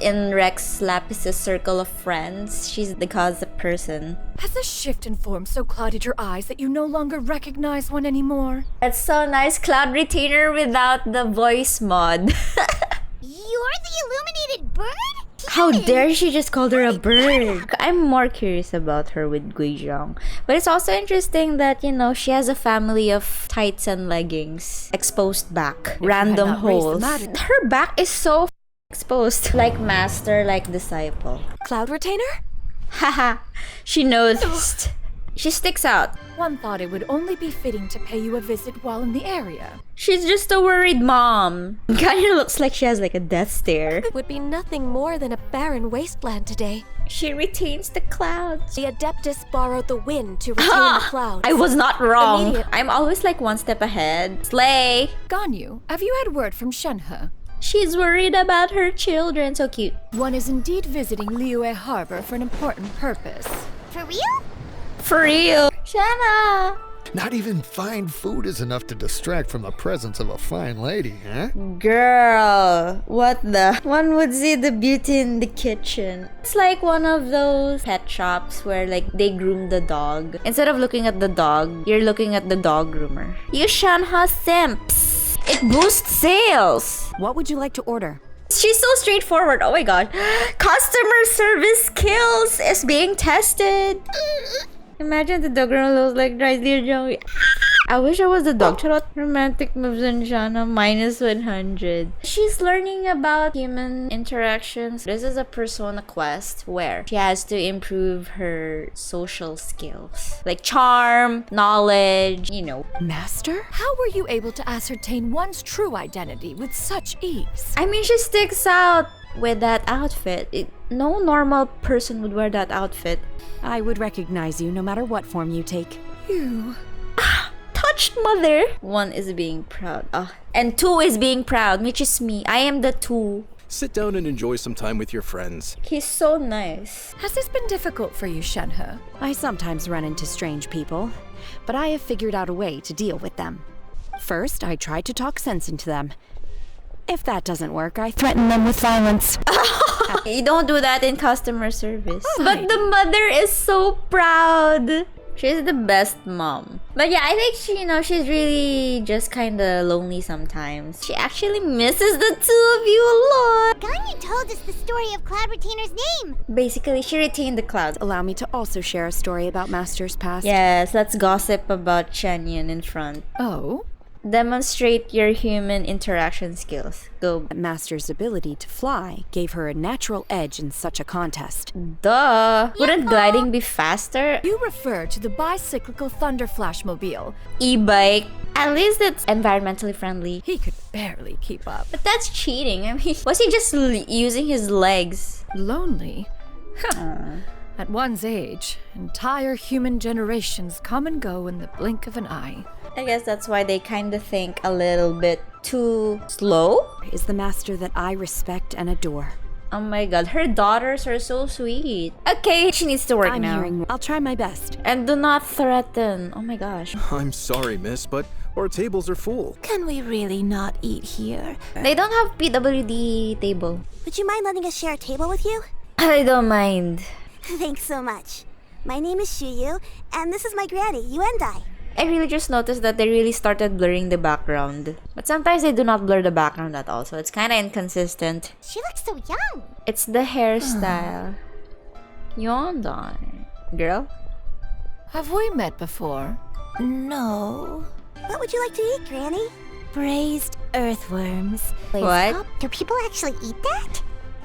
in Rex Lapis's circle of friends, she's the gossip person. Has a shift in form so clouded your eyes that you no longer recognize one anymore? That's so nice. Cloud Retainer without the voice mod. You're the illuminated bird? How dare she just called her a bird? I'm more curious about her with Guizhong. But it's also interesting that, you know, she has a family of tights and leggings. Exposed back. Random holes. Her back is so exposed. Like master, like disciple. Cloud Retainer? Haha. She noticed. She sticks out. One thought it would only be fitting to pay you a visit while in the area. She's just a worried mom. Kinda looks like she has like a death stare. It would be nothing more than a barren wasteland today. She retains the clouds. The Adeptus borrowed the wind to retain the clouds. I was not wrong. I'm always like one step ahead. Slay. Ganyu, have you had word from Shenhe? She's worried about her children. So cute. One is indeed visiting Liyue Harbor for an important purpose. For real? For real. Shanna. Not even fine food is enough to distract from the presence of a fine lady, huh? Girl, what the? One would see the beauty in the kitchen. It's like one of those pet shops where like they groom the dog. Instead of looking at the dog, you're looking at the dog groomer. You Shanha simps. It boosts sales. What would you like to order? She's so straightforward. Oh my god. Customer service skills is being tested. Imagine the dog groomer looks like Dry Dear Joey. I wish I was the dog. Charot. Romantic moves in Shana, -100. She's learning about human interactions. This is a persona quest where she has to improve her social skills. Like charm, knowledge, you know. Master? How were you able to ascertain one's true identity with such ease? I mean, she sticks out with that outfit. No normal person would wear that outfit. I would recognize you no matter what form you take. You... Touched mother. One is being proud. And two is being proud, which is me. I am the two. Sit down and enjoy some time with your friends. He's so nice. Has this been difficult for you, Shenhe? I sometimes run into strange people, but I have figured out a way to deal with them. First, I try to talk sense into them. If that doesn't work, I threaten them with violence. You don't do that in customer service. But the mother is so proud. She's the best mom. But yeah, I think she's really just kind of lonely sometimes. She actually misses the two of you a lot. Ganyu told us the story of Cloud Retainer's name. Basically, she retained the clouds. Allow me to also share a story about Master's past. Yes, let's gossip about Xianyun in front. Oh? Demonstrate your human interaction skills. Go. Master's ability to fly gave her a natural edge in such a contest. Duh. Wouldn't gliding be faster? You refer to the bicyclical Thunder Flashmobile. E-bike. At least it's environmentally friendly. He could barely keep up. But that's cheating. I mean, was he just using his legs? Lonely? At one's age, entire human generations come and go in the blink of an eye. I guess that's why they kind of think a little bit too slow. Is the master that I respect and adore. Oh my god, her daughters are so sweet. Okay, she needs to work now. I'll try my best. And do not threaten. Oh my gosh. I'm sorry, miss, but our tables are full. Can we really not eat here? They don't have PWD table. Would you mind letting us share a table with you? I don't mind. Thanks so much. My name is Xianyun, and this is my granny, Yuendai. I really just noticed that they really started blurring the background. But sometimes they do not blur the background at all, so it's kind of inconsistent. She looks so young. It's the hairstyle. Yondai. Girl? Have we met before? No. What would you like to eat, Granny? Braised earthworms. What? Do people actually eat that?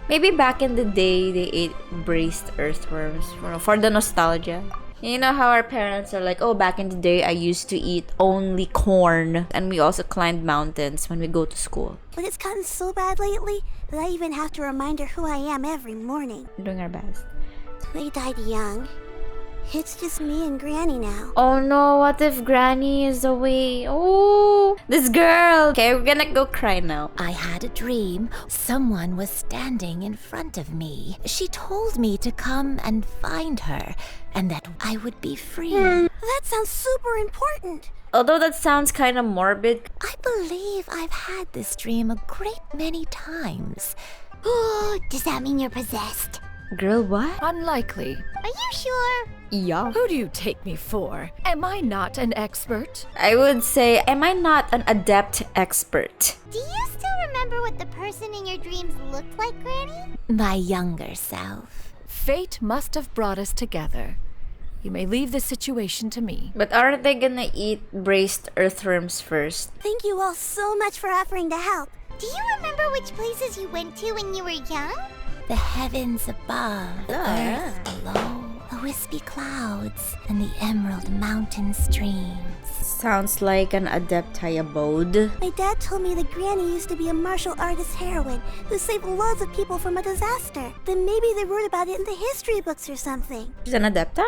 Maybe back in the day, they ate braised earthworms for the nostalgia. You know how our parents are like, oh, back in the day, I used to eat only corn. And we also climbed mountains when we go to school. But it's gotten so bad lately that I even have to remind her who I am every morning. We're doing our best. They died young. It's just me and Granny now. Oh no, what if Granny is away? Oh, this girl. Okay, we're gonna go cry now. I had a dream. Someone was standing in front of me. She told me to come and find her, and that I would be free. That sounds super important. Although that sounds kind of morbid. I believe I've had this dream a great many times. Does that mean you're possessed? Girl, what? Unlikely. Are you sure? Yeah. Who do you take me for? Am I not an expert? I would say, am I not an adept expert? Do you still remember what the person in your dreams looked like, Granny? My younger self. Fate must have brought us together. You may leave the situation to me. But aren't they gonna eat braced earthworms first? Thank you all so much for offering to help. Do you remember which places you went to when you were young? The heavens above, the earth below, the wispy clouds, and the emerald mountain streams. Sounds like an adepti abode. My dad told me that Granny used to be a martial artist heroine who saved loads of people from a disaster. Then maybe they wrote about it in the history books or something. She's an adepti?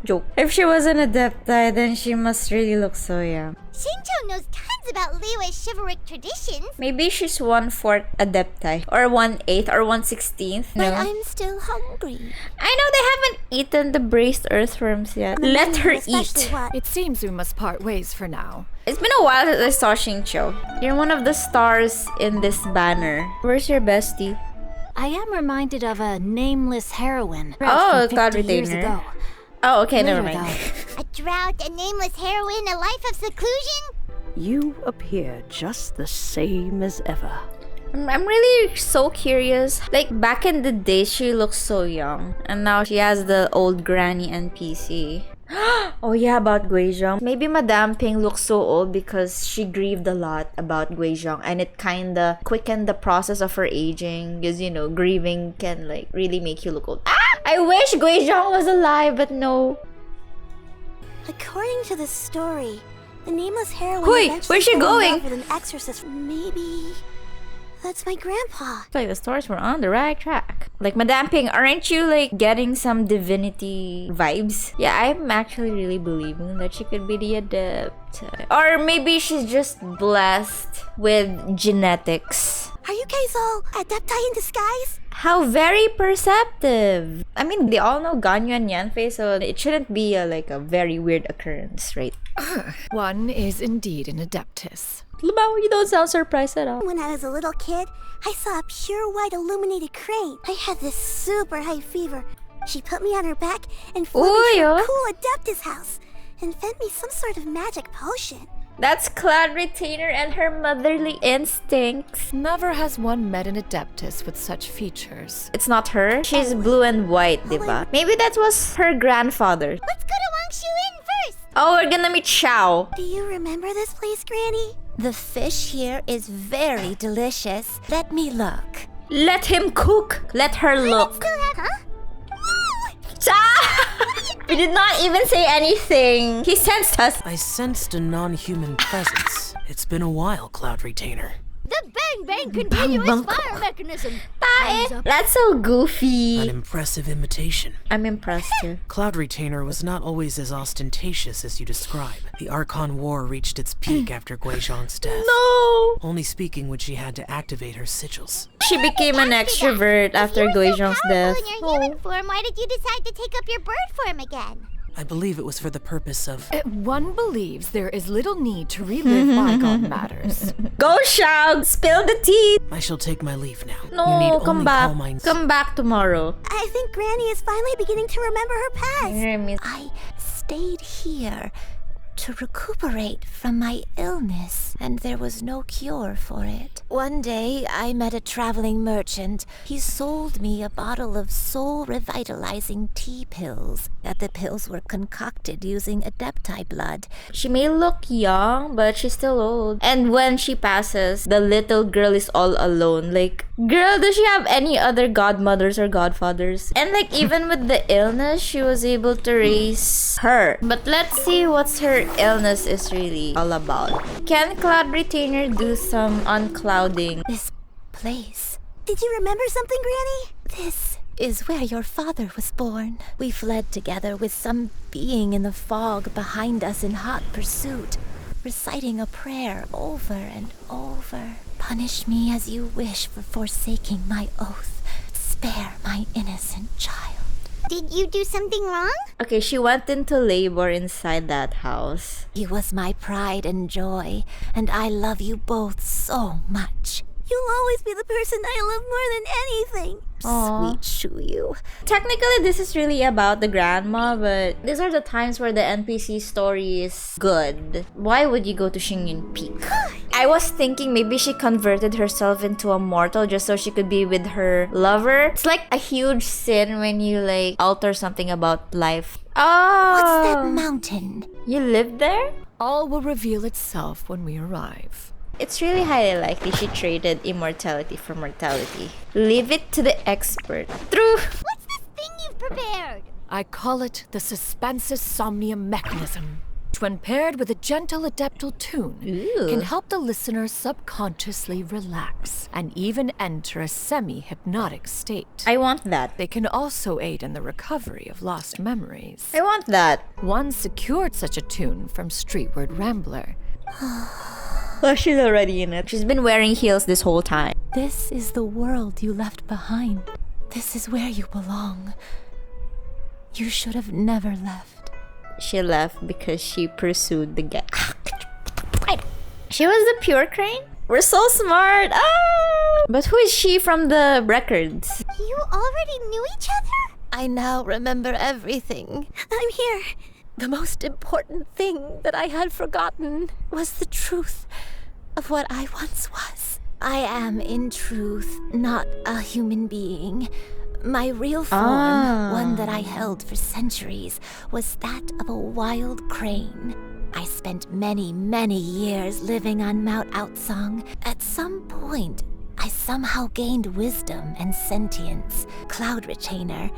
Joke. If she was an adepti, then she must really look so young. Shinto knows tons about Liyue's chivalric traditions. Maybe she's 1/4 adepti, or 1/8, or 1/16. But No. I'm still hungry. I know they haven't eaten the braced earthworms yet. Let her Especially eat. what? It seems we must part ways for now. It's been a while since I saw Xingqiu. You're one of the stars in this banner. Where's your bestie? I am reminded of a nameless heroine. Oh, from God 50 years Retainer. ago. Oh, okay, never Later, mind. A drought, a nameless heroine, a life of seclusion? You appear just the same as ever. I'm really so curious. Like, back in the day, she looked so young. And now she has the old granny NPC. Oh yeah, about Guizhong. Maybe Madame Ping looks so old because she grieved a lot about Guizhong. And it kinda quickened the process of her aging. Because, you know, grieving can, like, really make you look old. Ah! I wish Guizhong was alive, but no. According to the story, the nameless heroine Hui, eventually where's she fell in going? love with an exorcist. Maybe that's my grandpa. It's like the stars were on the right track. Like, Madame Ping, aren't you like getting some divinity vibes? Yeah, I'm actually really believing that she could be the adept. Or maybe she's just blessed with genetics. Are you guys all adepti in disguise? How very perceptive. I mean, they all know Ganyan Yanfei, so it shouldn't be like a very weird occurrence, right? One is indeed an adeptus. Lumao, you don't sound surprised at all. When I was a little kid, I saw a pure white illuminated crane. I had this super high fever. She put me on her back and flew me to Ooh, a cool adeptus house and fed me some sort of magic potion. That's Cloud Retainer and her motherly instincts. Never has one met an adeptus with such features. It's not her. She's blue and white, diba? Maybe that was her grandfather. Let's go to Wangshu Inn first. Oh, we're gonna meet Xiao. Do you remember this place, Granny? The fish here is very delicious. Let me look. Let him cook. Let her look. Huh? We did not even say anything. He sensed us. I sensed a non-human presence. It's been a while, Cloud Retainer. The Bang Bang continuous fire mechanism. That's so goofy. An impressive imitation. I'm impressed too. Cloud Retainer was not always as ostentatious as you describe. The Archon War reached its peak after Guizhong's death. No. Only speaking when she had to activate her sigils. She became an extrovert after Guizhong's death. In your human form, why did you decide to take up your bird form again? I believe it was for the purpose of... One believes there is little need to relive bygone matters. Go, Xiao. Spill the tea. I shall take my leave now. you No, need come only back. call my... Come back tomorrow. I think Granny is finally beginning to remember her past. I stayed here to recuperate from my illness, and there was no cure for it. One day, I met a traveling merchant. He sold me a bottle of soul-revitalizing tea pills. That the pills were concocted using adepti blood. She may look young, but she's still old. And when she passes, the little girl is all alone. Like, girl, does she have any other godmothers or godfathers? And like, even with the illness, she was able to raise her. But let's see what's her illness is really all about. Can Cloud Retainer do some unclouding? This place. Did you remember something, Granny? This is where your father was born. We fled together with some being in the fog behind us in hot pursuit, reciting a prayer over and over. Punish me as you wish for forsaking my oath. Spare my innocent child. Did you do something wrong? Okay, she went into labor inside that house. He was my pride and joy, and I love you both so much. You'll always be the person I love more than anything. Aw. Sweet Shuyu. Technically, this is really about the grandma, but these are the times where the NPC story is good. Why would you go to Xianyun Peak? I was thinking maybe she converted herself into a mortal just so she could be with her lover. It's like a huge sin when you like alter something about life. Oh! What's that mountain? You lived there? All will reveal itself when we arrive. It's really highly likely she traded immortality for mortality. Leave it to the expert. True! What's this thing you've prepared? I call it the suspensus somnium mechanism, which when paired with a gentle adeptal tune, can help the listener subconsciously relax and even enter a semi-hypnotic state. I want that. They can also aid in the recovery of lost memories. I want that. One secured such a tune from Streetward Rambler. Oh, she's already in it. She's been wearing heels this whole time. This is the world you left behind. This is where you belong. You should have never left. She left because she pursued the guy. She was the pure crane? We're so smart! Ah! But who is she from the records? You already knew each other? I now remember everything. I'm here. The most important thing that I had forgotten was the truth of what I once was. I am, in truth, not a human being. My real form, one that I held for centuries, was that of a wild crane. I spent many, many years living on Mount Outsong. At some point, I somehow gained wisdom and sentience. Cloud Retainer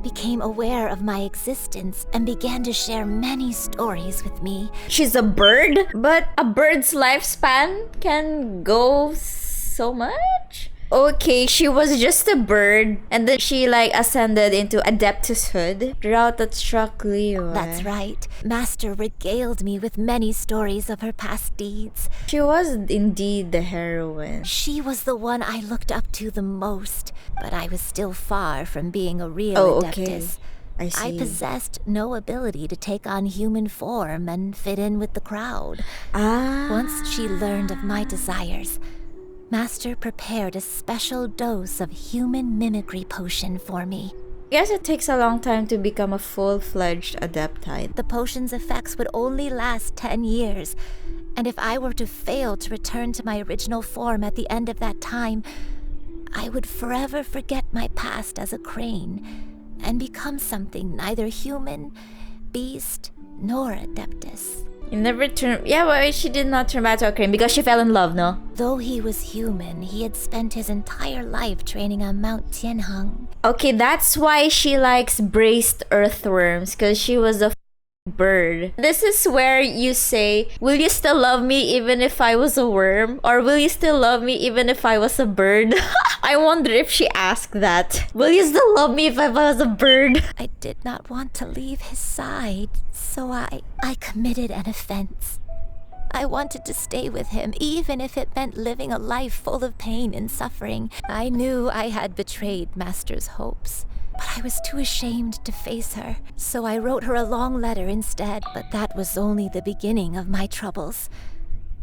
became aware of my existence and began to share many stories with me. She's a bird? But a bird's lifespan can go so much? Okay, she was just a bird and then she like ascended into adeptushood. Drought that struck Leo. That's right. Master regaled me with many stories of her past deeds. She was indeed the heroine. She was the one I looked up to the most, but I was still far from being a real adeptus. I see. I possessed no ability to take on human form and fit in with the crowd. Once she learned of my desires, Master prepared a special dose of human mimicry potion for me. I guess it takes a long time to become a full-fledged adeptite. The potion's effects would only last 10 years, and if I were to fail to return to my original form at the end of that time, I would forever forget my past as a crane and become something neither human, beast, nor adeptus. You never turn... Yeah, well, she did not turn back to a crane because she fell in love, no? Though he was human, he had spent his entire life training on Mount Tianheng. Okay, that's why she likes braced earthworms, because she was a bird. This is where you say, will you still love me even if I was a worm? Or will you still love me even if I was a bird? I wonder if she asked that. Will you still love me if I was a bird? I did not want to leave his side, so I committed an offense. I wanted to stay with him, even if it meant living a life full of pain and suffering. I knew I had betrayed Master's hopes, but I was too ashamed to face her. So I wrote her a long letter instead, but that was only the beginning of my troubles.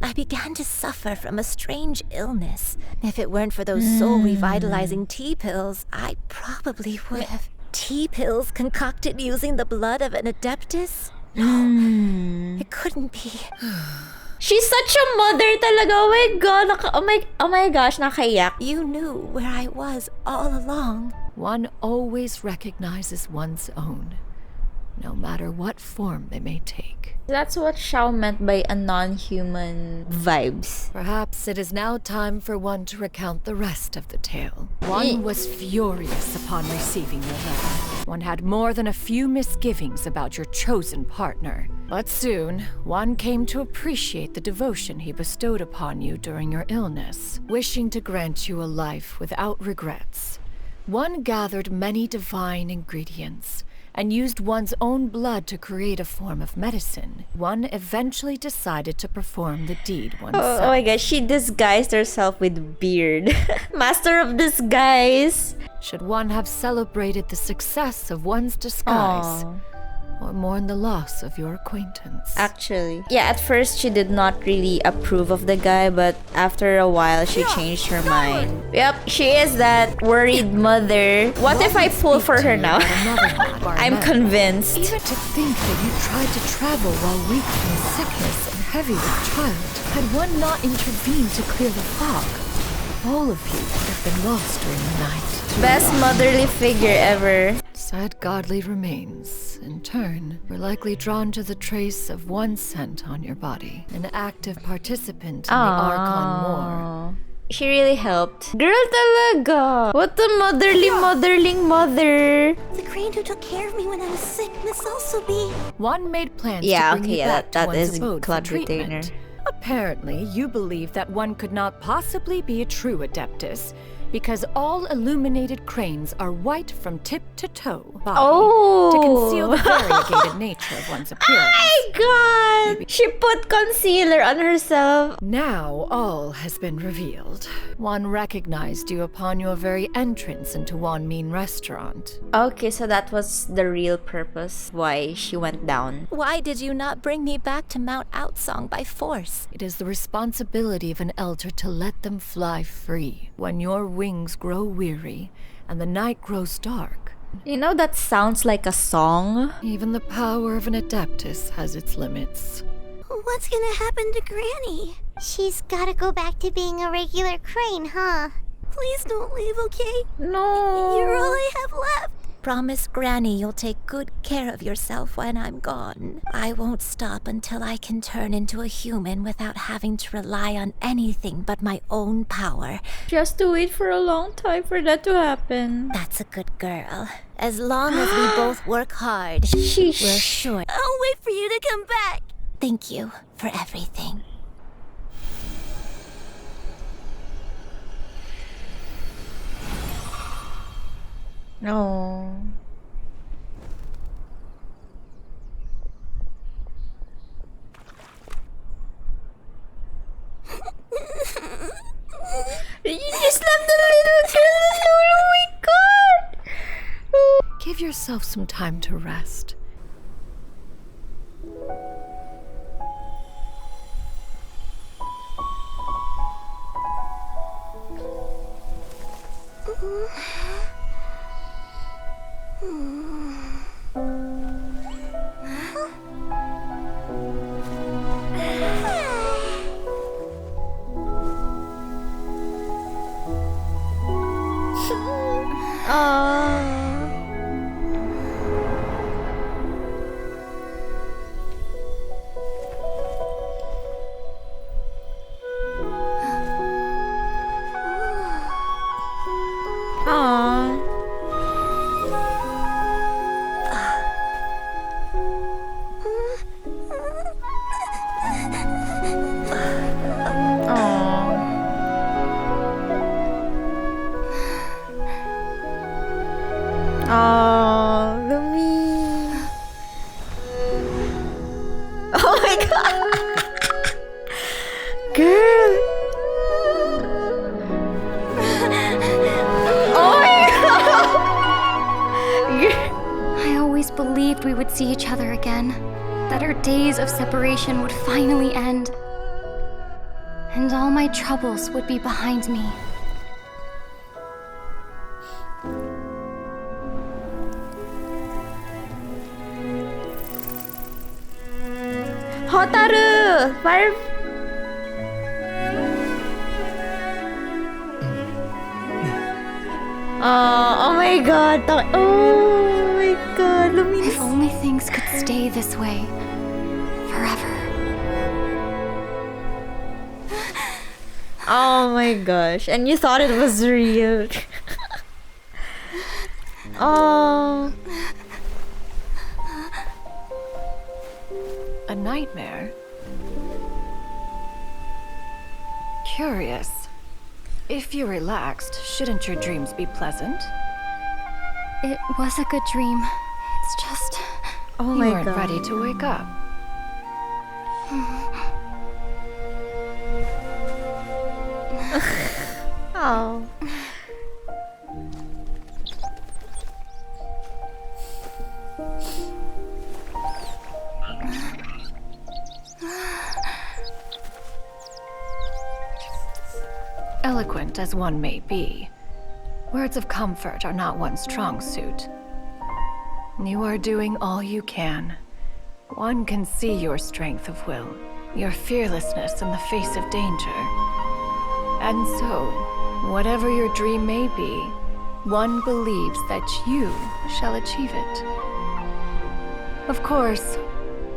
I began to suffer from a strange illness. If it weren't for those soul-revitalizing tea pills, I probably would have. Tea pills concocted using the blood of an adeptus? No, it couldn't be. She's such a mother talaga. Oh my god. Oh my gosh, nakaiyak. You knew where I was all along. One always recognizes one's own, no matter what form they may take. That's what Xiao meant by a non-human vibes. Perhaps it is now time for one to recount the rest of the tale. One was furious upon receiving your letter. One had more than a few misgivings about your chosen partner. But soon, one came to appreciate the devotion he bestowed upon you during your illness, wishing to grant you a life without regrets. One gathered many divine ingredients and used one's own blood to create a form of medicine. One eventually decided to perform the deed oneself. Oh my gosh, she disguised herself with beard. Master of disguise. Should one have celebrated the success of one's disguise, or mourn the loss of your acquaintance. Actually, yeah, at first she did not really approve of the guy, but after a while she changed her mind. Yep, she is that worried mother. What if I pull for her now? I'm convinced. Even to think that you tried to travel while weak from sickness and heavy with child. Had one not intervened to clear the fog, all of you would have been lost during the night. Best motherly figure ever. Sad godly remains, in turn, were likely drawn to the trace of one scent on your body, an active participant in the Archon War. She really helped. Girl talaga! What a motherling mother! The crane who took care of me when I was sick must also be... One made plans Yeah, to bring okay, you back that to one's is abode for Club Retainer. treatment. Apparently, you believe that one could not possibly be a true Adeptus, because all illuminated cranes are white from tip to toe body, to conceal the variegated nature of one's appearance. Oh my god! She put concealer on herself. Now all has been revealed. One recognized you upon your very entrance into Wanmin restaurant. Okay, so that was the real purpose why she went down. Why did you not bring me back to Mount Outsong by force? It is the responsibility of an elder to let them fly free. When your wings grow weary and the night grows dark, You know, that sounds like a song. even the power of an Adeptus has its limits. What's gonna happen to Granny? She's gotta go back to being a regular crane, huh? Please don't leave, okay? No. You're all I have left. Promise Granny you'll take good care of yourself when I'm gone. I won't stop until I can turn into a human without having to rely on anything but my own power. She has to wait for a long time for that to happen. That's a good girl. As long as we both work hard, Sheesh. we're sure. I'll wait for you to come back. Thank you for everything. No. You just left the little girl. Oh my god. Give yourself some time to rest. Oh, Lumi. Oh my god. Girl. Oh my god. I always believed we would see each other again, that our days of separation would finally end, and all my troubles would be behind me. Hotaru! Fire. Oh my god. Oh my god. Luminous. If only things could stay this way forever. Oh my gosh. And you thought it was real. Oh. A nightmare? Curious. If you're relaxed, shouldn't your dreams be pleasant? It was a good dream. It's just... Oh You my weren't god. ready to wake up. Oh. eloquent as one may be, words of comfort are not one's strong suit. You are doing all you can. One can see your strength of will, your fearlessness in the face of danger. And so, whatever your dream may be, one believes that you shall achieve it. Of course,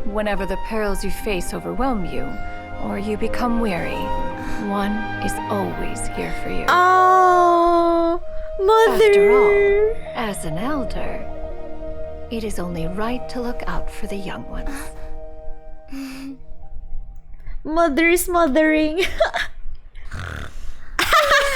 whenever the perils you face overwhelm you, or you become weary, one is always here for you. Oh, mother! After all, as an elder, it is only right to look out for the young ones. Mother is mothering.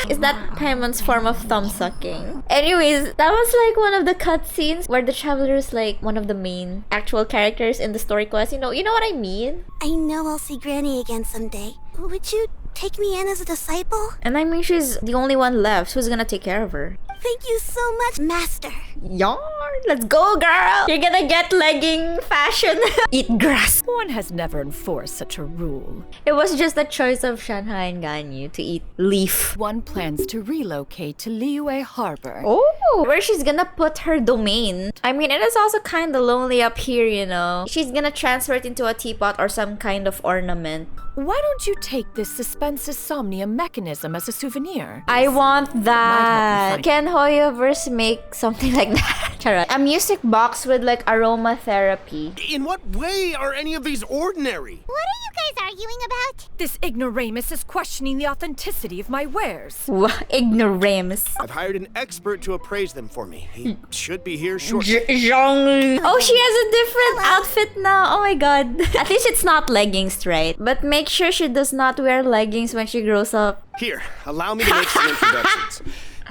Is that Paimon's form of thumb sucking? Anyways, that was like one of the cutscenes where the traveler is like one of the main actual characters in the story quest. You know what I mean? I know I'll see Granny again someday. Would you take me in as a disciple? And I mean, she's the only one left. Who's gonna take care of her? Thank you so much, Master. Yarn! Let's go, girl! You're gonna get legging fashion. Eat grass. One has never enforced such a rule. It was just a choice of Shanghai and Ganyu to eat leaf. One plans to relocate to Liyue Harbor. Oh, where she's gonna put her domain. I mean, it is also kind of lonely up here, you know. She's gonna transfer it into a teapot or some kind of ornament. Why don't you take this suspense insomnia mechanism as a souvenir? I want that. Can Hoyoverse make something like that? Charot. A music box with like aromatherapy. In what way are any of these ordinary? What are you guys arguing about? This ignoramus is questioning the authenticity of my wares. Ignoramus. I've hired an expert to appraise them for me. He should be here shortly. Zhongli. Oh, she has a different outfit now. Oh my god. At least it's not leggings, right? But make sure she does not wear leggings when she grows up. Here, allow me to make some introductions.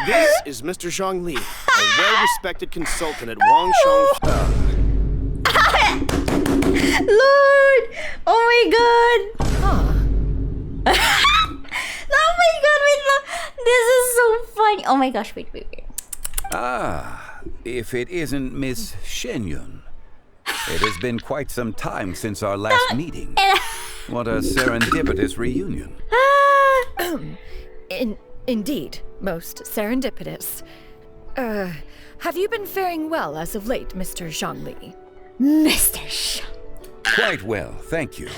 This is Mr. Zhang Li, a well-respected consultant at Wangsheng. Lord! Oh my god! Huh. Oh my god, wait lang. This is so funny. Oh my gosh, wait. Ah, if it isn't Miss Xianyun. It has been quite some time since our last meeting. What a serendipitous reunion. Indeed, most serendipitous. Have you been faring well as of late, Mr. Zhongli? Mr. Zhang. Quite well, thank you.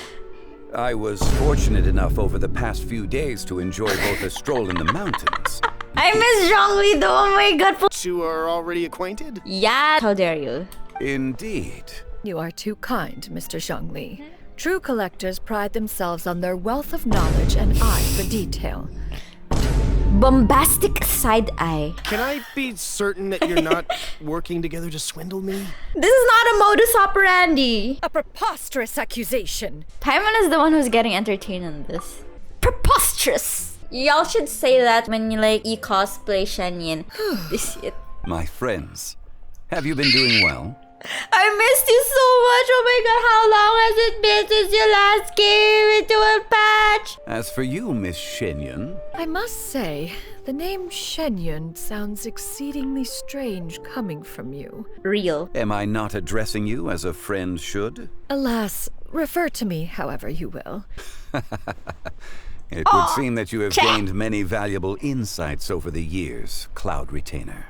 I was fortunate enough over the past few days to enjoy both a stroll in the mountains. I miss Zhongli though, oh my god. You are already acquainted? Yeah, how dare you? Indeed. You are too kind, Mr. Zhongli. True collectors pride themselves on their wealth of knowledge and eye for detail. Bombastic side eye. Can I be certain that you're not working together to swindle me? This is not a modus operandi. A preposterous accusation. Paimon is the one who's getting entertained in this. Preposterous. Y'all should say that when you like cosplay Xianyun. This shit. My friends, have you been doing well? I missed you so much. Oh my god, how long has it been since you last came into a patch? As for you, Miss Xianyun, I must say, the name Xianyun sounds exceedingly strange coming from you. Real. am I not addressing you as a friend should? Alas, refer to me however you will. It would seem that you have gained many valuable insights over the years, Cloud Retainer.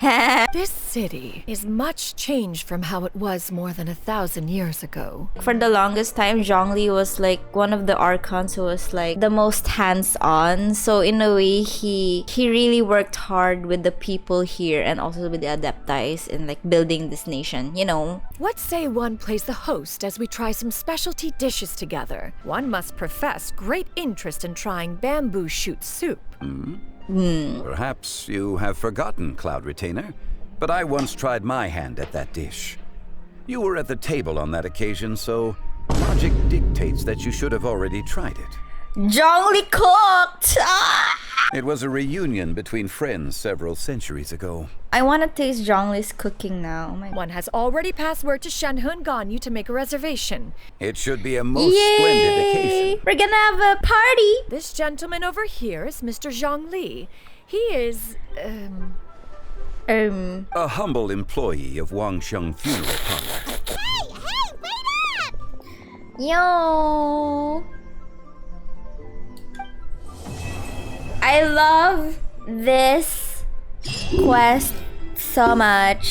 This city is much changed from how it was more than 1,000 years ago. For the longest time, Zhongli was like one of the archons who was like the most hands-on. So in a way, he really worked hard with the people here and also with the Adeptis in like building this nation, you know. What say one plays the host as we try some specialty dishes together? One must profess great interest in trying bamboo shoot soup. Perhaps you have forgotten, Cloud Retainer, but I once tried my hand at that dish. You were at the table on that occasion, so logic dictates that you should have already tried it. Zhongli cooked! It was a reunion between friends several centuries ago. I want to taste Zhongli's cooking now. Oh my. One has already passed word to Shenhe Ganyu to make a reservation. It should be a most splendid occasion. We're gonna have a party! This gentleman over here is Mr. Zhang Li. He is, a humble employee of Wangsheng Funeral Parlor. Hey, wait up! Yo! I love this quest so much.